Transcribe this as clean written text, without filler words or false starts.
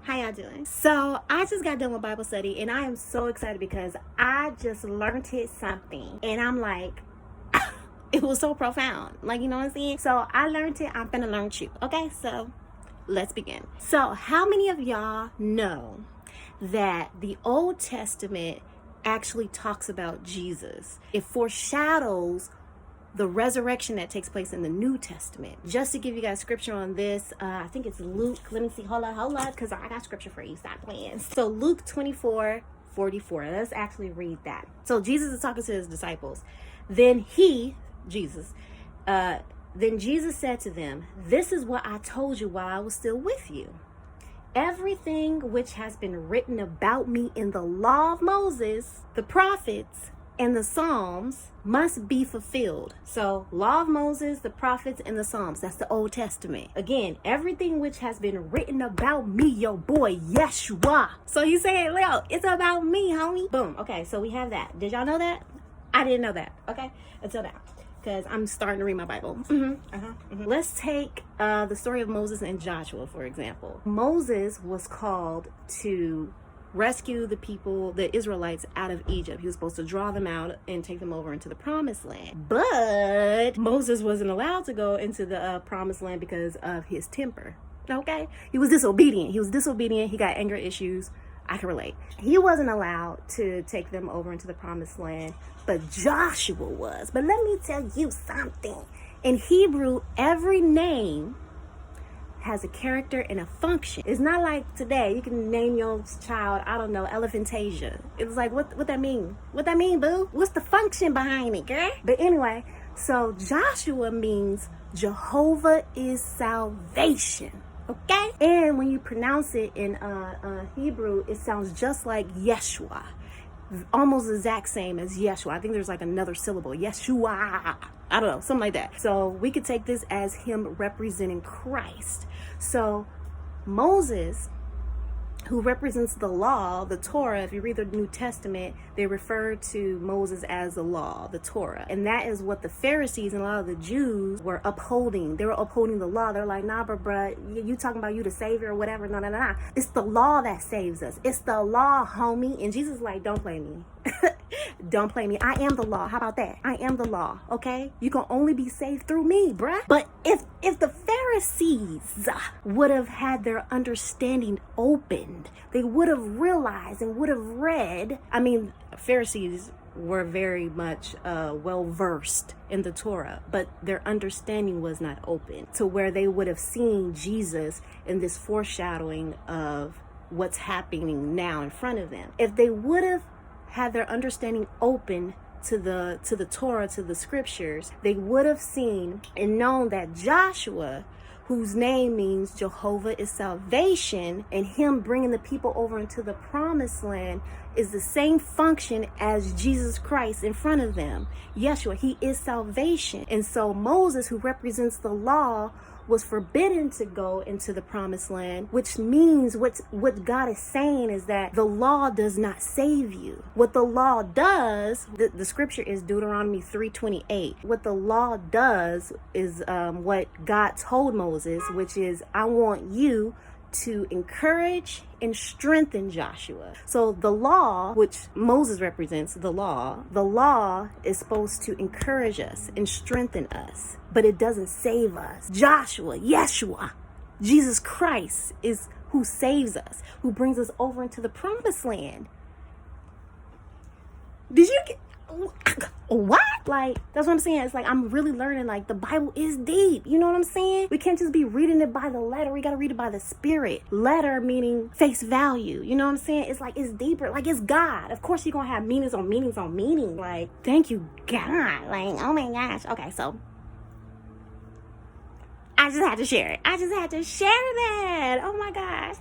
How y'all doing? So I just got done with Bible study and I am so excited because I just learned something and I'm like, it was so profound. Like, you know what I'm saying? So I learned it. I'm gonna learn you. Okay, so let's begin. So how many of y'all know that the Old Testament actually talks about Jesus? It foreshadows the resurrection that takes place in the New Testament. Just to give you guys scripture on this, I think it's Luke. Let me see. Hold on, because I got scripture for you. Stop playing. So Luke 24:44. Let's actually read that. So Jesus is talking to his disciples. Then Jesus said to them, "This is what I told you while I was still with you. Everything which has been written about me in the law of Moses, the prophets, and the Psalms must be fulfilled." So, law of Moses, the prophets, and the Psalms. That's the Old Testament. Again, everything which has been written about me, your boy, Yeshua. So he's saying, Leo, it's about me, homie. Boom. Okay, so we have that. Did y'all know that? I didn't know that. Okay, until now. Because I'm starting to read my Bible. Let's take the story of Moses and Joshua, for example. Moses was called to rescue the people, the Israelites, out of Egypt. He was supposed to draw them out and take them over into the promised land. But Moses wasn't allowed to go into the promised land because of his temper. Okay? He was disobedient. He got anger issues. I can relate. He wasn't allowed to take them over into the promised land, but Joshua was. But let me tell you something. In Hebrew, every name has a character and a function. It's not like today you can name your child, I don't know, Elephantasia. It's like, what that mean? What that mean, boo? What's the function behind it, girl? But anyway, so Joshua means Jehovah is salvation. Okay? And when you pronounce it in Hebrew, it sounds just like Yeshua. Almost the exact same as Yeshua. I think there's like another syllable. Yeshua. I don't know, something like that. So we could take this as him representing Christ. So Moses, who represents the law, the Torah, if you read the New Testament, they refer to Moses as the law, the Torah. And that is what the Pharisees and a lot of the Jews were upholding. They were upholding the law. They're like, nah, bruh, you talking about you the Savior or whatever. No. It's the law that saves us. It's the law, homie. And Jesus is like, don't play me. Don't play me. I am the law. How about that? I am the law. Okay? You can only be saved through me, bruh. But if the Pharisees would have had their understanding opened, they would have realized and would have read. I mean, Pharisees were very much well versed in the Torah, but their understanding was not open to where they would have seen Jesus in this foreshadowing of what's happening now in front of them. If they would have had their understanding open to the Torah, to the scriptures, they would have seen and known that Joshua, whose name means Jehovah is salvation, and him bringing the people over into the promised land is the same function as Jesus Christ in front of them. Yeshua, he is salvation. And so Moses, who represents the law, was forbidden to go into the promised land, which means what God is saying is that the law does not save you. What the law does, the scripture is Deuteronomy 3:28. What the law does is what God told Moses, which is, I want you to encourage and strengthen Joshua. So the law, which Moses represents, the law is supposed to encourage us and strengthen us, but it doesn't save us. Joshua, Yeshua, Jesus Christ is who saves us, who brings us over into the promised land. Did you get what? Like, that's what I'm saying. It's like, I'm really learning, like, the Bible is deep. You know what I'm saying? We can't just be reading it by the letter. We got to read it by the spirit. Letter meaning face value. You know what I'm saying? It's like, it's deeper. Like, it's God. Of course, you're going to have meanings on meanings on meaning. Like, thank you, God. Like, oh my gosh. Okay, so I just had to share it. I just had to share that. Oh my gosh.